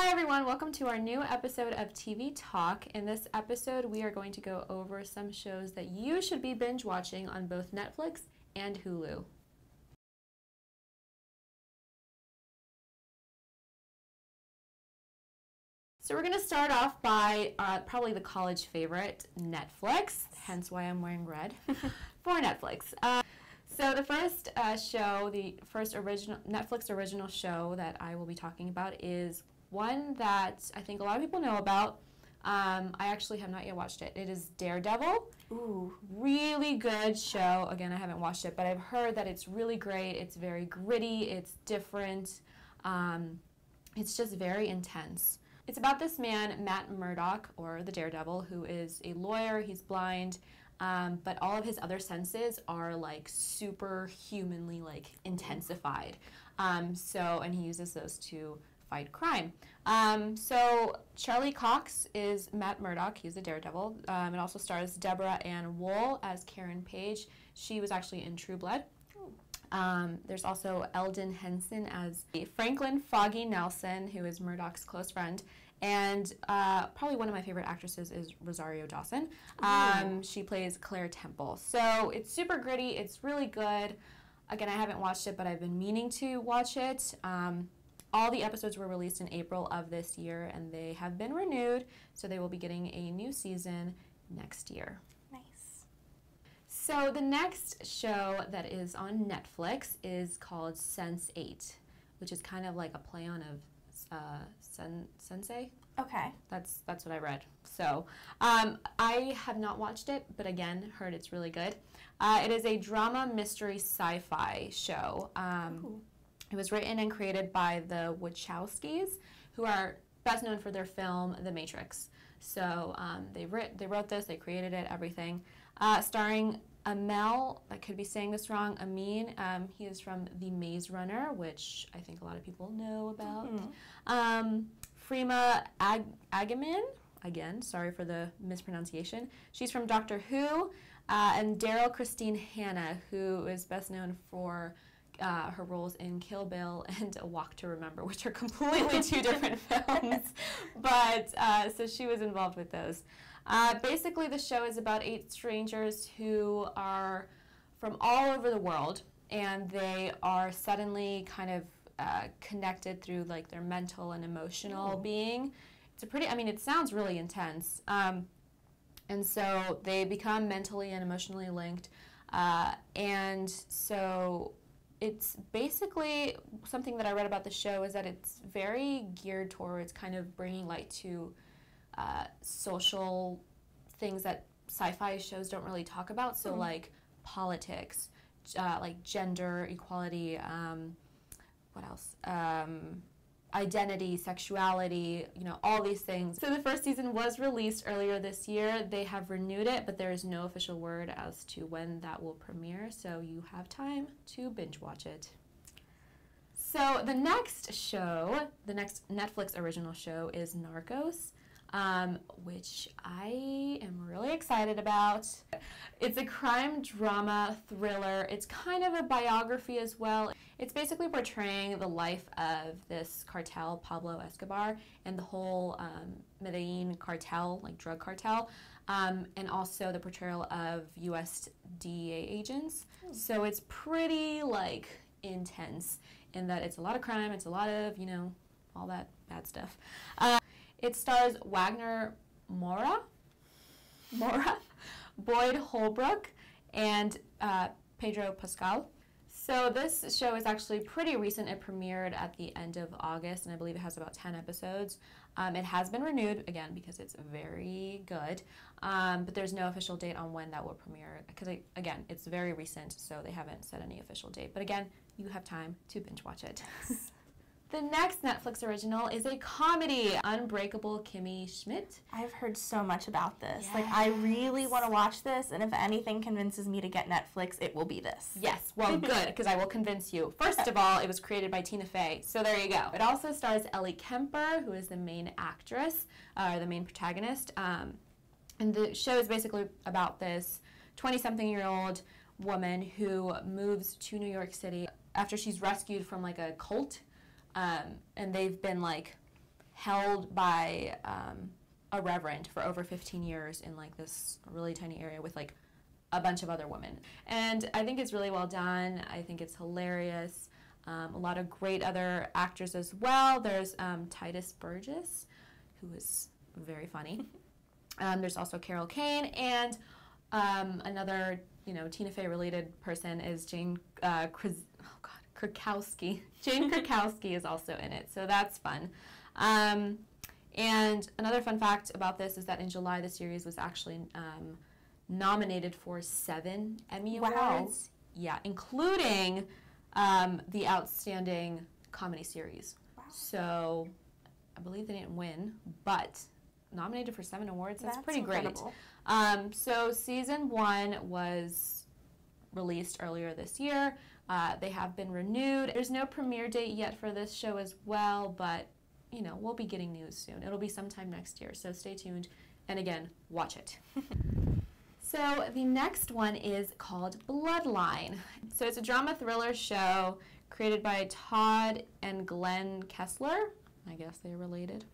Hi everyone, welcome to our new episode of TV Talk. In this episode, we are going to go over some shows that you should be binge watching on both Netflix and Hulu. So we're going to start off by probably the college favorite, Netflix, hence why I'm wearing red for Netflix. So the first show, the first Netflix original show that I will be talking about is one that I think a lot of people know about. I actually have not yet watched it. It is Daredevil. Ooh, really good show. Again, I haven't watched it, but I've heard that it's really great. It's very gritty. It's different. It's just very intense. It's about this man, Matt Murdock, or the Daredevil, who is a lawyer. He's blind, but all of his other senses are like superhumanly like intensified. And he uses those to fight crime. So Charlie Cox is Matt Murdock. He's the Daredevil. It also stars Deborah Ann Wool as Karen Page. She was actually in True Blood. There's also Eldon Henson as Franklin Foggy Nelson, who is Murdock's close friend. And probably one of my favorite actresses is Rosario Dawson. She plays Claire Temple. So it's super gritty. It's really good. Again, I haven't watched it, but I've been meaning to watch it. All the episodes were released in April of this year, and they have been renewed, so they will be getting a new season next year. Nice. So the next show that is on Netflix is called Sense8, which is kind of like a play on of Sensei. Okay. That's what I read. So I have not watched it, but again, heard it's really good. It is a drama mystery sci-fi show. It was written and created by the Wachowskis, who are best known for their film The Matrix. So they wrote this, they created it, everything. Starring Amel, I could be saying this wrong, Amin. He is from The Maze Runner, which I think a lot of people know about. Freema Agyeman, again, sorry for the mispronunciation. She's from Doctor Who. And Daryl Christine Hannah, who is best known for her roles in Kill Bill and A Walk to Remember, which are completely two different films. But so she was involved with those. Basically, the show is about 8 strangers who are from all over the world, and they are suddenly kind of connected through like their mental and emotional being. It's a pretty, I mean, it sounds really intense. And so they become mentally and emotionally linked. And so it's basically something that I read about the show is that it's very geared towards kind of bringing light to social things that sci-fi shows don't really talk about. So like politics, like gender equality, what else? Identity, sexuality, you know, all these things. So the first season was released earlier this year. They have renewed it, but there is no official word as to when that will premiere, so you have time to binge watch it. So the next show, the next Netflix original show is Narcos, which I am really excited about. It's a crime drama thriller. It's kind of a biography as well. It's basically portraying the life of this cartel, Pablo Escobar, and the whole Medellin cartel, like drug cartel, and also the portrayal of US DEA agents. So it's pretty like intense in that it's a lot of crime, it's a lot of, you know, all that bad stuff. It stars Wagner Moura, Boyd Holbrook, and Pedro Pascal. So this show is actually pretty recent. It premiered at the end of August, and I believe it has about 10 episodes. It has been renewed, again, because it's very good, but there's no official date on when that will premiere, because, again, it's very recent, so they haven't set any official date. But again, you have time to binge watch it. The next Netflix original is a comedy, Unbreakable Kimmy Schmidt. I've heard so much about this. Yes. Like, I really want to watch this, and if anything convinces me to get Netflix, it will be this. Yes, well, good, because I will convince you. First of all, it was created by Tina Fey, so there you go. It also stars Ellie Kemper, who is the main actress, or the main protagonist. And the show is basically about this 20-something-year-old woman who moves to New York City after she's rescued from, like, a cult. And they've been, like, held by a reverend for over 15 years in like this really tiny area with like a bunch of other women. And I think it's really well done. I think it's hilarious. A lot of great other actors as well. There's Titus Burgess, who is very funny. There's also Carol Kane, and another, Tina Fey related person is Jane Krakowski. Jane Krakowski is also in it, so that's fun. And another fun fact about this is that in July, the series was actually nominated for 7 Emmy Awards. Yeah, including the Outstanding Comedy Series. Wow. So I believe they didn't win, but nominated for 7 awards, that's pretty incredible. Great. So season 1 was released earlier this year. They have been renewed. There's no premiere date yet for this show as well, but we'll be getting news soon. It'll be sometime next year, so stay tuned. And again, watch it. So the next one is called Bloodline. So it's a drama thriller show created by Todd and Glenn Kessler. I guess they're related.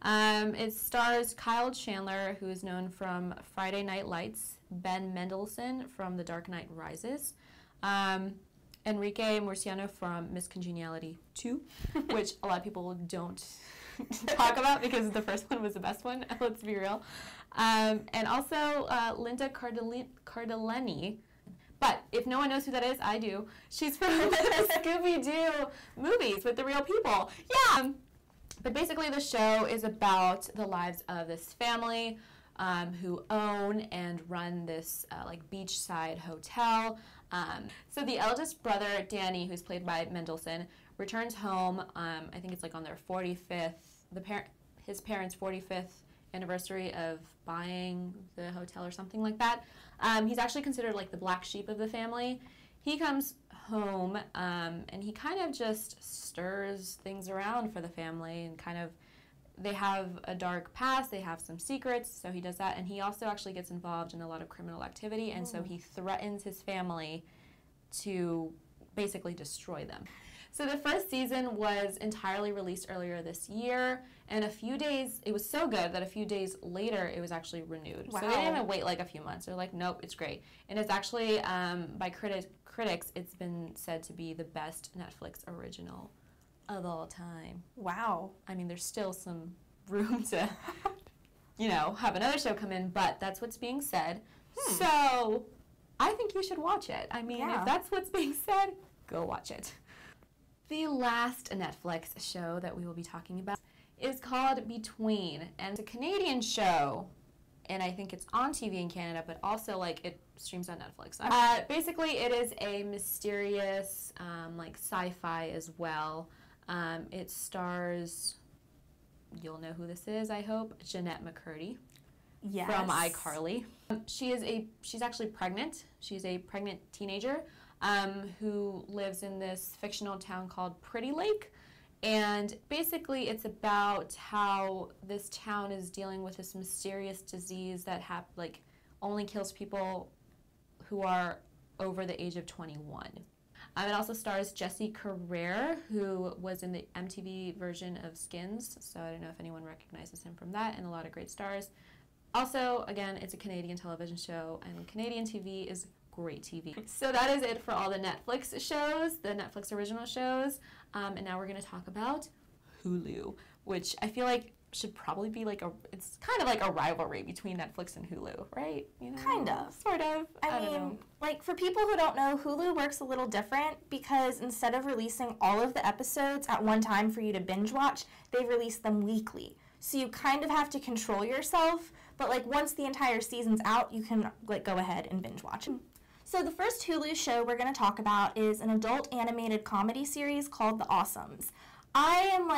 It stars Kyle Chandler, who is known from Friday Night Lights, Ben Mendelsohn from The Dark Knight Rises, Enrique Murciano from Miss Congeniality 2, which a lot of people don't talk about because the first one was the best one, let's be real. And also Linda Cardellini. But if no one knows who that is, I do. She's from the Scooby-Doo movies with the real people. Yeah! But basically the show is about the lives of this family who own and run this beachside hotel. So the eldest brother, Danny, who's played by Mendelsohn, returns home. I think it's like on their 45th, his parents' 45th anniversary of buying the hotel or something like that. He's actually considered like the black sheep of the family. He comes home and he kind of just stirs things around for the family, and kind of they have a dark past, they have some secrets, so he does that, and he also actually gets involved in a lot of criminal activity, and so he threatens his family to basically destroy them. So the first season was entirely released earlier this year, and it was so good that a few days later it was actually renewed. Wow. So they didn't even wait like a few months. They're like, nope, it's great. And it's actually, by critics, it's been said to be the best Netflix original of all time. Wow. I mean, there's still some room to, have another show come in, but that's what's being said. So I think you should watch it. I mean, if that's what's being said, go watch it. The last Netflix show that we will be talking about is called Between, and it's a Canadian show, and I think it's on TV in Canada, but also it streams on Netflix. Basically, it is a mysterious, sci-fi as well. It stars, you'll know who this is, I hope, Jeanette McCurdy. Yes. From iCarly. She's actually pregnant. She's a pregnant teenager who lives in this fictional town called Pretty Lake. And basically it's about how this town is dealing with this mysterious disease that only kills people who are over the age of 21. It also stars Jesse Carrere, who was in the MTV version of Skins, so I don't know if anyone recognizes him from that, and a lot of great stars. Also, again, it's a Canadian television show, and Canadian TV is great TV. So that is it for all the Netflix shows, the Netflix original shows, and now we're going to talk about Hulu, which I feel like should probably be it's kind of like a rivalry between Netflix and Hulu, right? Kind of. Sort of. I mean, for people who don't know, Hulu works a little different because instead of releasing all of the episodes at one time for you to binge watch, they release them weekly. So you kind of have to control yourself, but once the entire season's out, you can go ahead and binge watch it. So the first Hulu show we're going to talk about is an adult animated comedy series called The Awesomes. I am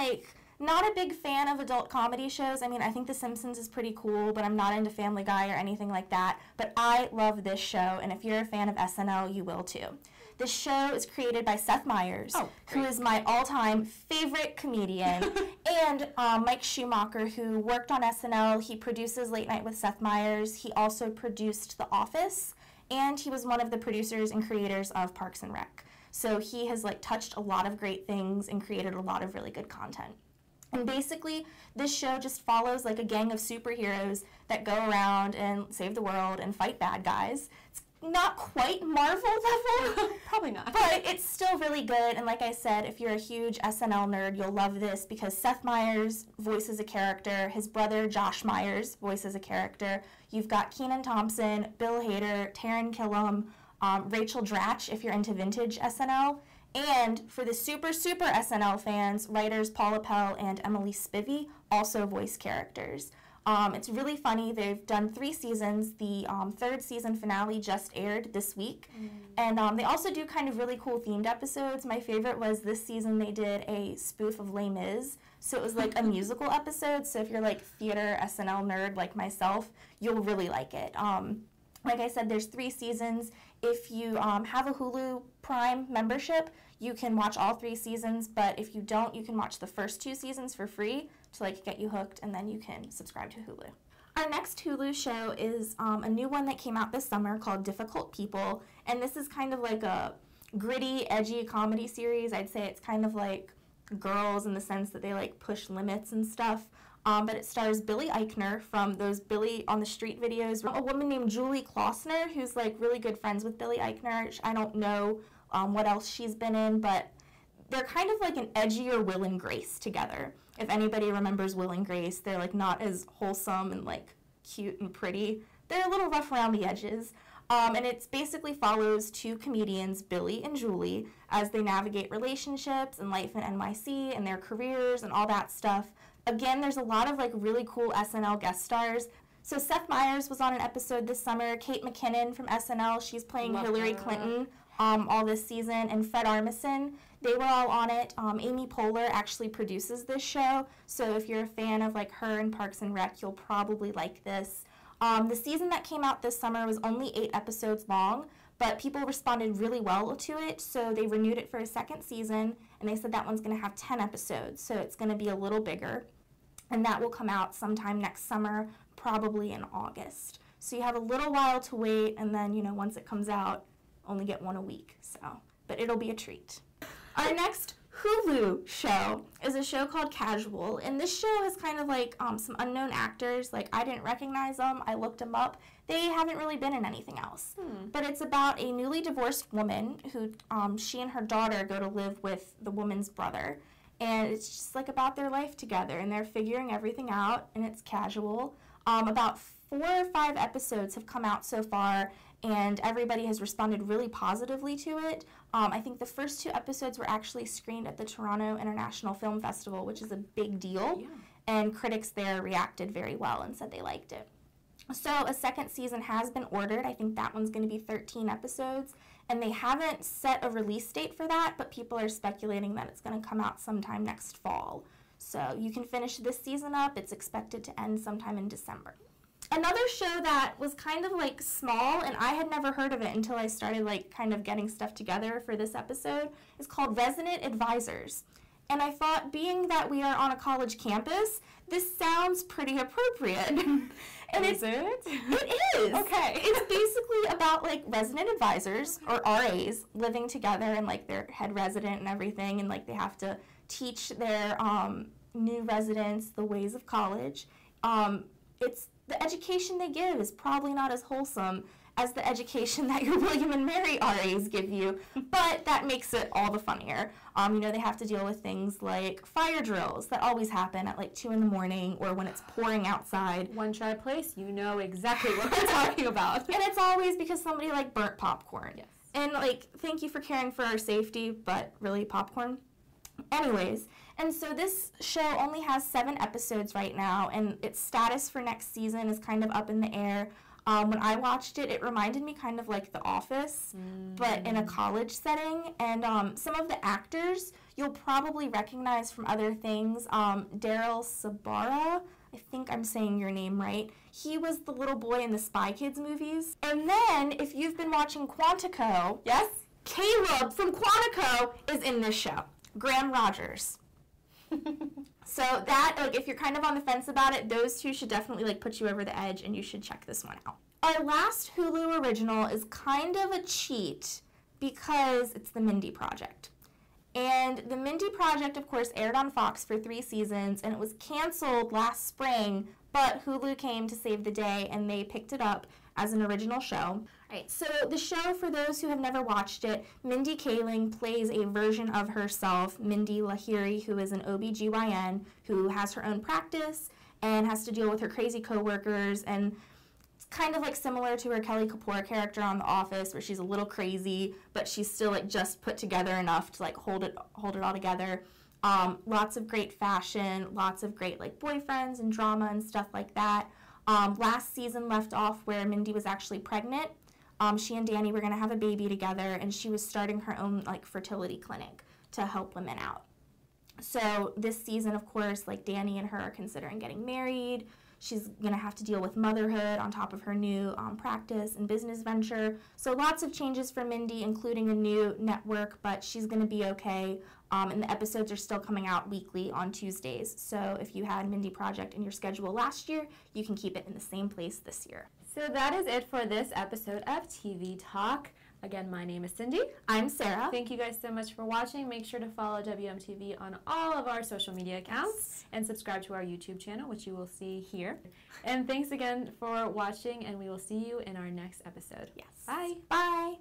not a big fan of adult comedy shows. I mean, I think The Simpsons is pretty cool, but I'm not into Family Guy or anything like that. But I love this show, and if you're a fan of SNL, you will too. This show is created by Seth Meyers, who is my all-time favorite comedian, and Mike Schumacher, who worked on SNL. He produces Late Night with Seth Meyers. He also produced The Office, and he was one of the producers and creators of Parks and Rec. So he has touched a lot of great things and created a lot of really good content. And basically, this show just follows like a gang of superheroes that go around and save the world and fight bad guys. It's not quite Marvel level. Probably not. But it's still really good. And like I said, if you're a huge SNL nerd, you'll love this because Seth Meyers voices a character. His brother, Josh Myers, voices a character. You've got Kenan Thompson, Bill Hader, Taron Killam, Rachel Dratch, if you're into vintage SNL. And for the super SNL fans, writers Paul Appel and Emily Spivey also voice characters. It's really funny. They've done 3 seasons. The 3rd season finale just aired this week. And they also do kind of really cool themed episodes. My favorite was this season they did a spoof of Les Mis. So it was like a musical episode. So if you're like theater SNL nerd like myself, you'll really like it. Like I said, there's 3 seasons. If you have a Hulu Prime membership, you can watch all 3 seasons, but if you don't, you can watch the first 2 seasons for free to like get you hooked, and then you can subscribe to Hulu. Our next Hulu show is a new one that came out this summer called Difficult People, and this is kind of like a gritty, edgy comedy series. I'd say it's kind of like Girls in the sense that they like push limits and stuff. But it stars Billy Eichner from those Billy on the Street videos. A woman named Julie Klausner, who's like really good friends with Billy Eichner. I don't know what else she's been in, but they're kind of like an edgier Will and Grace together. If anybody remembers Will and Grace, they're like not as wholesome and like cute and pretty. They're a little rough around the edges. And it basically follows 2 comedians, Billy and Julie, as they navigate relationships and life in NYC and their careers and all that stuff. Again, there's a lot of like really cool SNL guest stars. So Seth Meyers was on an episode this summer. Kate McKinnon from SNL, she's playing Hillary Clinton all this season. And Fred Armisen, they were all on it. Amy Poehler actually produces this show. So if you're a fan of like her and Parks and Rec, you'll probably like this. The season that came out this summer was only 8 episodes long, but people responded really well to it, so they renewed it for a 2nd season, and they said that one's going to have 10 episodes, so it's going to be a little bigger. And that will come out sometime next summer, probably in August. So you have a little while to wait, and then, you know, once it comes out, only get 1 a week. But it'll be a treat. Our next Hulu show is a show called Casual, and this show has kind of like some unknown actors. Like, I didn't recognize them. I looked them up. They haven't really been in anything else. But it's about a newly divorced woman who she and her daughter go to live with the woman's brother. And it's just like about their life together, and they're figuring everything out, and it's casual. About 4 or 5 episodes have come out so far, and everybody has responded really positively to it. I think the first 2 episodes were actually screened at the Toronto International Film Festival, which is a big deal, and critics there reacted very well and said they liked it. So a 2nd season has been ordered. I think that one's going to be 13 episodes. And they haven't set a release date for that, but people are speculating that it's going to come out sometime next fall. So you can finish this season up. It's expected to end sometime in December. Another show that was kind of like small, and I had never heard of it until I started like kind of getting stuff together for this episode, is called Resident Advisors. And I thought, being that we are on a college campus, this sounds pretty appropriate. And is it? It is. Okay. It's basically about like resident advisors, or RAs, living together, and like their head resident and everything, and like they have to teach their new residents the ways of college. It's the education they give is probably not as wholesome as the education that your William and Mary RAs give you, but that makes it all the funnier. You know, they have to deal with things like fire drills that always happen at like 2 in the morning or when it's pouring outside. One Try Place, you know exactly what we're talking about. And it's always because somebody like burnt popcorn. Yes. And like, thank you for caring for our safety, but really popcorn? Anyways, and so this show only has 7 episodes right now, and its status for next season is kind of up in the air. When I watched it, it reminded me kind of like The Office, but in a college setting. And some of the actors you'll probably recognize from other things. Daryl Sabara, I think I'm saying your name right. He was the little boy in the Spy Kids movies. And then, if you've been watching Quantico, yes, Caleb from Quantico is in this show. Graham Rogers. So that, like, if you're kind of on the fence about it, those 2 should definitely, like, put you over the edge, and you should check this one out. Our last Hulu original is kind of a cheat because it's the Mindy Project. And the Mindy Project, of course, aired on Fox for 3 seasons, and it was canceled last spring, but Hulu came to save the day, and they picked it up as an original show. All right, so the show, for those who have never watched it, Mindy Kaling plays a version of herself, Mindy Lahiri, who is an OBGYN who has her own practice and has to deal with her crazy coworkers, and it's kind of like similar to her Kelly Kapoor character on The Office, where she's a little crazy, but she's still like just put together enough to like hold it all together. Lots of great fashion, lots of great like boyfriends and drama and stuff like that. Last season left off where Mindy was actually pregnant. She and Danny were going to have a baby together, and she was starting her own like fertility clinic to help women out. So this season, of course, like Danny and her are considering getting married. She's going to have to deal with motherhood on top of her new practice and business venture. So lots of changes for Mindy, including a new network, but she's going to be okay. And the episodes are still coming out weekly on Tuesdays. So if you had Mindy Project in your schedule last year, you can keep it in the same place this year. So that is it for this episode of TV Talk. Again, my name is Cindy. I'm Sarah. Thank you guys so much for watching. Make sure to follow WMTV on all of our social media accounts and subscribe to our YouTube channel, which you will see here. And thanks again for watching, and we will see you in our next episode. Yes. Bye. Bye.